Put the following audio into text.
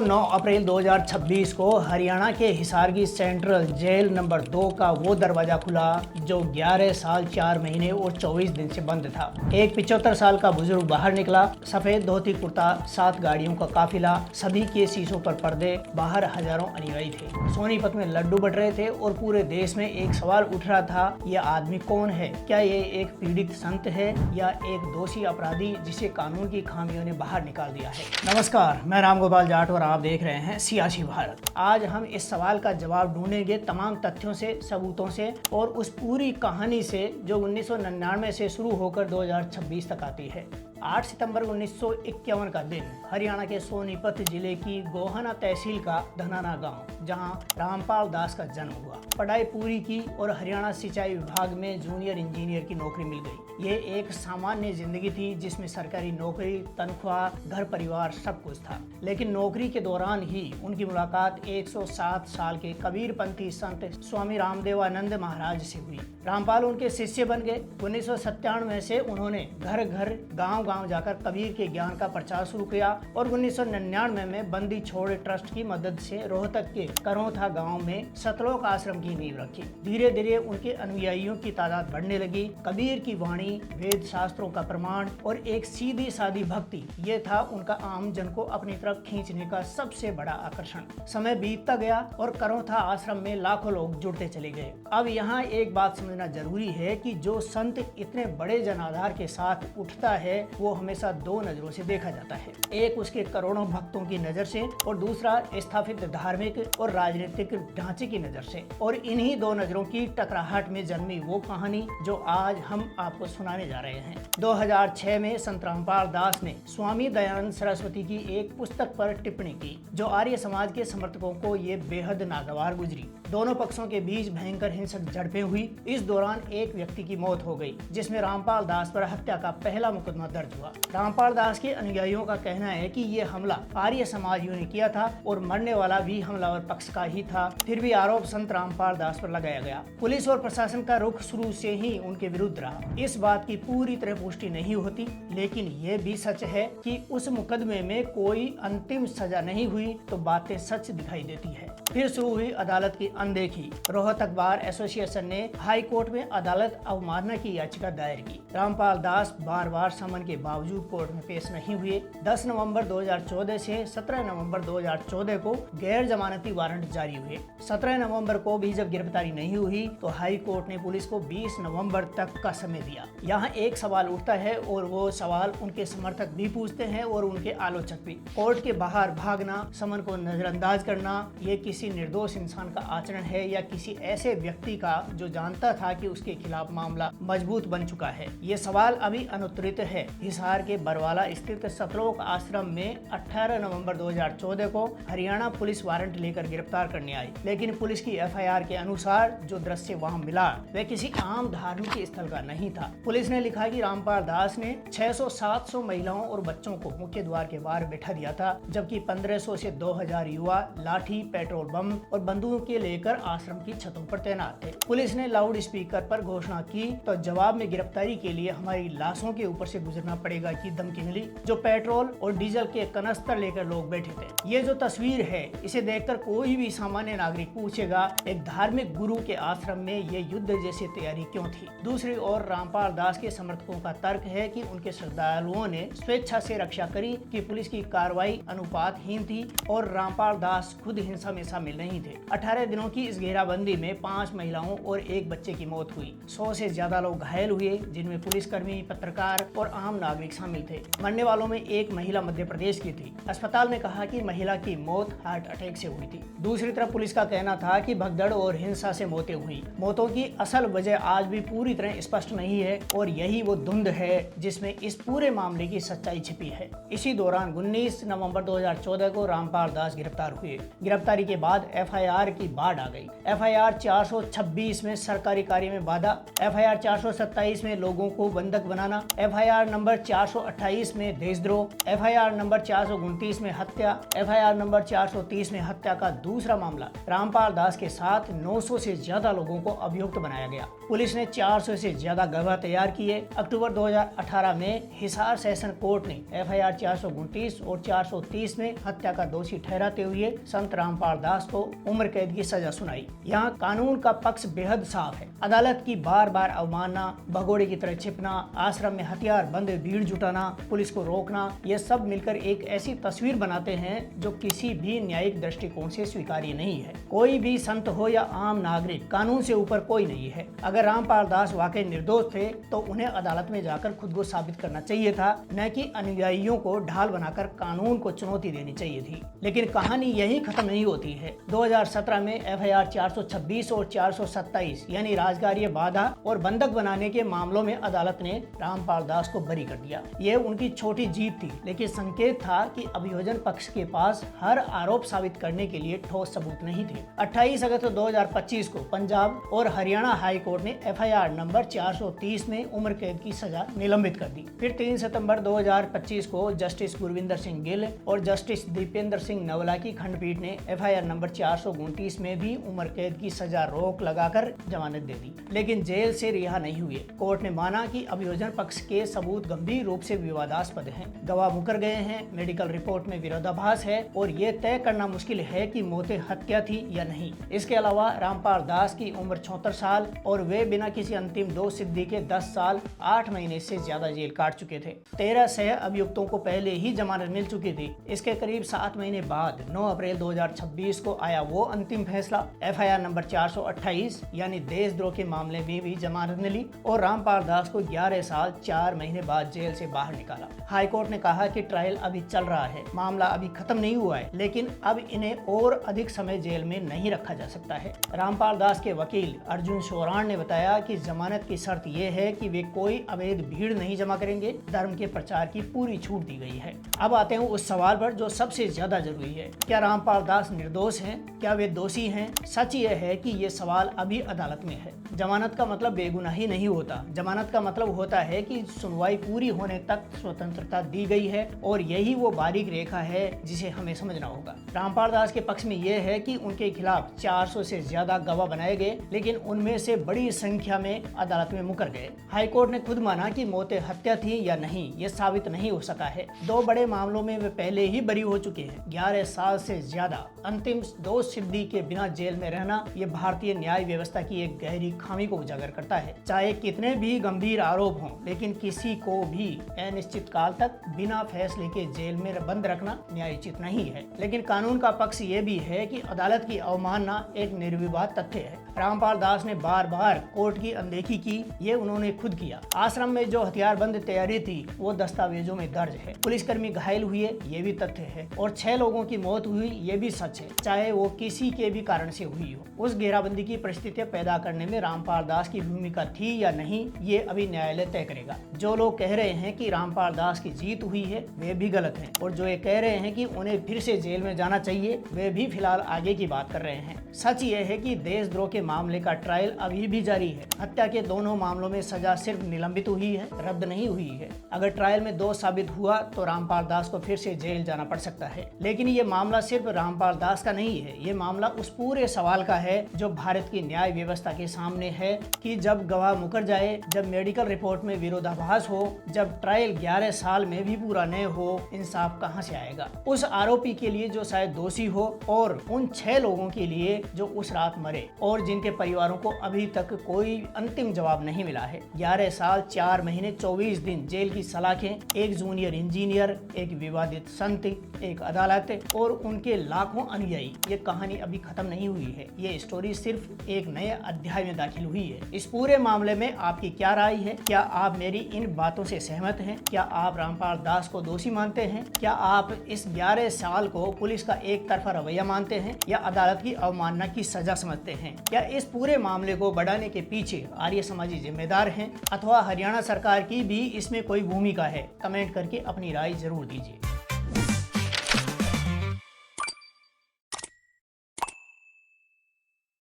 9 अप्रैल 2026 को हरियाणा के हिसार की सेंट्रल जेल नंबर 2 का वो दरवाजा खुला जो 11 साल 4 महीने और 24 दिन से बंद था। एक 75 साल का बुजुर्ग बाहर निकला। सफेद धोती कुर्ता, 7 गाड़ियों का काफिला, सभी के शीशों पर पर्दे, बाहर हजारों अनुयायी थे। सोनीपत में लड्डू बट रहे थे और पूरे देश में एक सवाल उठ रहा था, ये आदमी कौन है? क्या ये एक पीड़ित संत है या एक दोषी अपराधी जिसे कानून की खामियों ने बाहर निकाल दिया है? नमस्कार, मैं रामगोपाल जाट और आप देख रहे हैं सियासी भारत। आज हम इस सवाल का जवाब ढूंढेंगे तमाम तथ्यों से, सबूतों से और उस पूरी कहानी से जो 1999 से शुरू होकर 2026 तक आती है। 8 सितंबर 1951 का दिन हरियाणा के सोनीपत जिले की गोहाना तहसील का धनाना गांव, जहां रामपाल दास का जन्म हुआ। पढ़ाई पूरी की और हरियाणा सिंचाई विभाग में जूनियर इंजीनियर की नौकरी मिल गई। ये एक सामान्य जिंदगी थी जिसमें सरकारी नौकरी, तनख्वाह, घर परिवार सब कुछ था। लेकिन नौकरी के दौरान ही उनकी मुलाकात 107 साल के कबीरपंथी संत स्वामी रामदेवानंद महाराज से हुई। रामपाल उनके शिष्य बन गए। 1997 से उन्होंने घर घर, गांव गांव जाकर कबीर के ज्ञान का प्रचार शुरू किया और 1999 में बंदी छोड़ ट्रस्ट की मदद से रोहतक के करौथा गांव में सतलोक आश्रम की नींव रखी। धीरे धीरे उनके अनुयायियों की तादाद बढ़ने लगी। कबीर की वाणी, वेद शास्त्रों का प्रमाण और एक सीधी सादी भक्ति, ये था उनका आम जन को अपनी तरफ खींचने का सबसे बड़ा आकर्षण। समय बीतता गया और करौथा आश्रम में लाखों लोग जुड़ते चले गए। अब यहाँ एक बात समझना जरूरी है कि जो संत इतने बड़े जनाधार के साथ उठता है वो हमेशा दो नजरों से देखा जाता है। एक उसके करोड़ों भक्तों की नजर से और दूसरा स्थापित धार्मिक और राजनीतिक ढांचे की नजर से। और इन्हीं दो नजरों की टकराहट में जन्मी वो कहानी जो आज हम आपको सुनाने जा रहे हैं। 2006 में संत रामपाल दास ने स्वामी दयानंद सरस्वती की एक पुस्तक पर टिप्पणी की जो आर्य समाज के समर्थकों को ये बेहद नागवार गुजरी। दोनों पक्षों के बीच भयंकर हिंसक झड़पें हुई। इस दौरान एक व्यक्ति की मौत हो गई जिसमें रामपाल दास पर हत्या का पहला मुकदमा दर्ज हुआ। रामपाल दास के अनुयायियों का कहना है कि ये हमला आर्य समाजियों ने किया था और मरने वाला भी हमलावर पक्ष का ही था। फिर भी आरोप संत रामपाल दास पर लगाया गया। पुलिस और प्रशासन का रुख शुरू से ही उनके विरुद्ध रहा। इस बात की पूरी तरह पुष्टि नहीं होती, लेकिन ये भी सच है कि उस मुकदमे में कोई अंतिम सजा नहीं हुई तो बातें सच दिखाई देती है। फिर शुरू हुई अदालत की अनदेखी। रोहतक बार एसोसिएशन ने हाई कोर्ट में अदालत अवमानना की याचिका दायर की। रामपाल दास बार बार समन के बावजूद कोर्ट में पेश नहीं हुए। 10 नवंबर 2014 से 17 नवंबर 2014 को गैर जमानती वारंट जारी हुए। 17 नवंबर को भी जब गिरफ्तारी नहीं हुई तो हाई कोर्ट ने पुलिस को 20 नवंबर तक का समय दिया। यहाँ एक सवाल उठता है और वो सवाल उनके समर्थक भी पूछते हैं और उनके आलोचक भी। कोर्ट के बाहर भागना, समन को नजरअंदाज करना, ये किसी निर्दोष इंसान का आचरण है या किसी ऐसे व्यक्ति का जो जानता था कि उसके खिलाफ मामला मजबूत बन चुका है? ये सवाल अभी अनुत्तरित है। हिसार के बरवाला स्थित सतलोक आश्रम में 18 नवंबर 2014 को हरियाणा पुलिस वारंट लेकर गिरफ्तार करने आई, लेकिन पुलिस की एफआईआर के अनुसार जो दृश्य वहां मिला वह किसी आम धार्मिक स्थल का नहीं था। पुलिस ने लिखा कि रामपाल दास ने 600-700 महिलाओं और बच्चों को मुख्य द्वार के बाहर बैठा दिया था, जबकि 1500 से 2000 युवा लाठी, पेट्रोल बम और बंदूकें लेकर आश्रम की छतों पर तैनात थे। पुलिस ने लाउड स्पीकर पर घोषणा की तो जवाब में गिरफ्तारी के लिए हमारी लाशों के ऊपर से गुजरना पड़ेगा की धमकी मिली। जो पेट्रोल और डीजल के कनस्तर लेकर लोग बैठे थे। ये जो तस्वीर है इसे देखकर कोई भी सामान्य नागरिक पूछेगा, एक धार्मिक गुरु के आश्रम में ये युद्ध जैसी तैयारी क्यों थी? दूसरी ओर रामपाल दास के समर्थकों का तर्क है कि उनके श्रद्धालुओं ने स्वेच्छा से रक्षा करी, कि पुलिस की कार्रवाई अनुपातहीन थी और रामपाल दास खुद हिंसा में शामिल नहीं थे। 18 दिनों की इस घेराबंदी में 5 महिलाओं और 1 बच्चे की मौत हुई। 100 से ज्यादा लोग घायल हुए, जिनमें पुलिसकर्मी, पत्रकार और आम नागरिक शामिल थे। मरने वालों में एक महिला मध्य प्रदेश की थी। अस्पताल ने कहा कि महिला की मौत हार्ट अटैक से हुई थी। दूसरी तरफ पुलिस का कहना था कि भगदड़ और हिंसा से मौतें हुई। मौतों की असल वजह आज भी पूरी तरह स्पष्ट नहीं है और यही वो धुंध है जिसमें इस पूरे मामले की सच्चाई छिपी है। इसी दौरान 19 नवंबर 2014 को रामपाल दास गिरफ्तार हुए। गिरफ्तारी के बाद एफआईआर की बाढ़ आ गई। FIR 426 में सरकारी कार्य में बाधा, FIR 427 में लोगों को बंधक बनाना, FIR नंबर 428 में देशद्रोह, FIR नंबर 429 में हत्या, FIR नंबर 430 में हत्या का दूसरा मामला। रामपाल दास के साथ 900 से ज्यादा लोगों को अभियुक्त बनाया गया। पुलिस ने 400 से ज्यादा गवाह तैयार किए। अक्टूबर 2018 में हिसार सेशन कोर्ट ने FIR 429 और 430 में हत्या का दोषी ठहराते हुए संत रामपाल दास को उम्र कैद की सजा सुनाई। यहाँ कानून का पक्ष बेहद साफ है। अदालत की बार बार अवमानना, भगोड़े की तरह छिपना, आश्रम में हथियार बंद भीड़ जुटाना, पुलिस को रोकना, ये सब मिलकर एक ऐसी तस्वीर बनाते हैं जो किसी भी न्यायिक दृष्टिकोण से स्वीकार्य नहीं है। कोई भी संत हो या आम नागरिक, कानून से ऊपर कोई नहीं है। अगर रामपाल दास वाकई निर्दोष थे तो उन्हें अदालत में जाकर खुद को साबित करना चाहिए था, न कि अनुयायियों को ढाल बनाकर कानून को चुनौती देनी चाहिए थी। लेकिन कहानी यही खत्म नहीं होती है। 2017 में FIR 426 और 427 यानी राजकार्य बाधा और बंधक बनाने के मामलों में अदालत ने रामपाल दास को बरी कर दिया। यह उनकी छोटी जीत थी, लेकिन संकेत था कि अभियोजन पक्ष के पास हर आरोप साबित करने के लिए ठोस सबूत नहीं थे। 28 अगस्त 2025 को पंजाब और हरियाणा हाई कोर्ट ने FIR नंबर 430 में उम्र कैद की सजा निलंबित कर दी। फिर 3 सितंबर 2025 को जस्टिस गुरविंदर सिंह गिल और जस्टिस दीपेंद्र सिंह नवला की खंडपीठ ने FIR नंबर 429 में भी उम्र कैद की सजा रोक लगाकर जमानत दे दी, लेकिन जेल से रिहा नहीं हुए। कोर्ट ने माना कि अभियोजन पक्ष के सबूत गंभीर रूप से विवादास्पद हैं, गवाह मुकर गए हैं, मेडिकल रिपोर्ट में विरोधाभास है और ये तय करना मुश्किल है कि मौतें हत्या थी या नहीं। इसके अलावा रामपाल दास की उम्र 74 साल और वे बिना किसी अंतिम दोष सिद्धि के 10 साल 8 महीने से ज्यादा जेल काट चुके थे। 13 सह अभियुक्तों को पहले ही जमानत मिल चुकी थी। इसके करीब 7 महीने बाद 9 अप्रैल 2026 को आया वो अंतिम फैसला। FIR नंबर 428 यानी देशद्रोह के मामले में भी जमानत मिली और रामपाल दास को 11 साल 4 महीने बाद जेल से बाहर निकाला। हाई कोर्ट ने कहा कि ट्रायल अभी चल रहा है, मामला अभी खत्म नहीं हुआ है, लेकिन अब इन्हें और अधिक समय जेल में नहीं रखा जा सकता है। रामपाल दास के वकील अर्जुन शोराण ने बताया कि जमानत की शर्त यह है कि वे कोई अवैध भीड़ नहीं जमा करेंगे। धर्म के प्रचार की पूरी छूट दी गई है। अब आते हैं उस सवाल पर जो सबसे ज्यादा जरूरी है, क्या रामपाल दास निर्दोष हैं? क्या वे दोषी हैं? सच यह है कि ये सवाल अभी अदालत में है। जमानत का मतलब बेगुनाही नहीं होता। जमानत का मतलब होता है कि सुनवाई पूरी होने तक स्वतंत्रता दी गई है और यही वो बारीक रेखा है जिसे हमें समझना होगा। रामपाल दास के पक्ष में यह है कि उनके खिलाफ 400 से ज्यादा गवाह बनाए गए, लेकिन उनमें से बड़ी संख्या में अदालत में मुकर गए। हाईकोर्ट ने खुद माना कि मौतें हत्या थी या नहीं ये साबित नहीं हो सका है। 2 बड़े मामलों में वे पहले ही बरी हो चुके हैं। 11 साल से ज्यादा अंतिम दोष सिद्धि के बिना जेल में रहना ये भारतीय न्याय व्यवस्था की एक गहरी खामी को उजागर करता है। चाहे कितने भी गंभीर आरोप हों, लेकिन किसी को भी अनिश्चित काल तक बिना फैसले के जेल में बंद रखना न्यायोचित नहीं है। लेकिन कानून का पक्ष ये भी है कि अदालत की अवमानना एक निर्विवाद तथ्य है। रामपाल दास ने बार बार कोर्ट की अनदेखी की, ये उन्होंने खुद किया। आश्रम में जो हथियारबंद तैयारी थी वो दस्तावेजों में दर्ज है। पुलिसकर्मी घायल हुए ये भी तथ्य है और 6 लोगों की मौत हुई ये भी सच है, चाहे वो किसी के भी कारण से हुई हो। उस घेराबंदी की परिस्थितियां पैदा करने में रामपाल दास की भूमिका थी या नहीं ये अभी न्यायालय तय करेगा। जो लोग कह रहे हैं कि रामपाल दास की जीत हुई है वे भी गलत हैं, और जो ये कह रहे हैं कि उन्हें फिर से जेल में जाना चाहिए वे भी फिलहाल आगे की बात कर रहे हैं। सच ये है कि देशद्रोह के मामले का ट्रायल अभी भी जारी है। हत्या के दोनों मामलों में सजा सिर्फ निलंबित हुई है, रद्द नहीं हुई है। अगर ट्रायल में दोष साबित हुआ तो रामपाल दास को फिर से जेल जाना पड़ सकता है। लेकिन ये मामला सिर्फ रामपाल दास का नहीं है, ये मामला उस पूरे सवाल का है जो भारत की न्याय व्यवस्था के सामने है कि जब गवाह मुकर जाए, जब मेडिकल रिपोर्ट में विरोधाभास हो, जब ट्रायल 11 साल में भी पूरा न हो, इंसाफ कहां से आएगा? उस आरोपी के लिए जो शायद दोषी हो और उन 6 लोगों के लिए जो उस रात मरे और जिनके परिवारों को अभी तक कोई अंतिम जवाब नहीं मिला है। 11 साल 4 महीने 24 दिन जेल की सलाखें, एक जूनियर इंजीनियर, एक विवादित संत, एक अदालत और उनके लाखों अनुयायी। ये कहानी अभी खत्म नहीं हुई है, ये स्टोरी सिर्फ एक नए अध्याय में दाखिल हुई है। इस पूरे मामले में आपकी क्या राय है? क्या आप मेरी इन बातों से सहमत हैं? क्या आप रामपाल दास को दोषी मानते हैं? क्या आप इस 11 साल को पुलिस का एक तरफा रवैया मानते हैं या अदालत की अवमानना की सजा समझते हैं? क्या इस पूरे मामले को बढ़ाने के पीछे आर्य समाजी जिम्मेदार हैं अथवा हरियाणा सरकार की भी इसमें कोई भूमिका है? कमेंट करके अपनी राय जरूर दीजिए।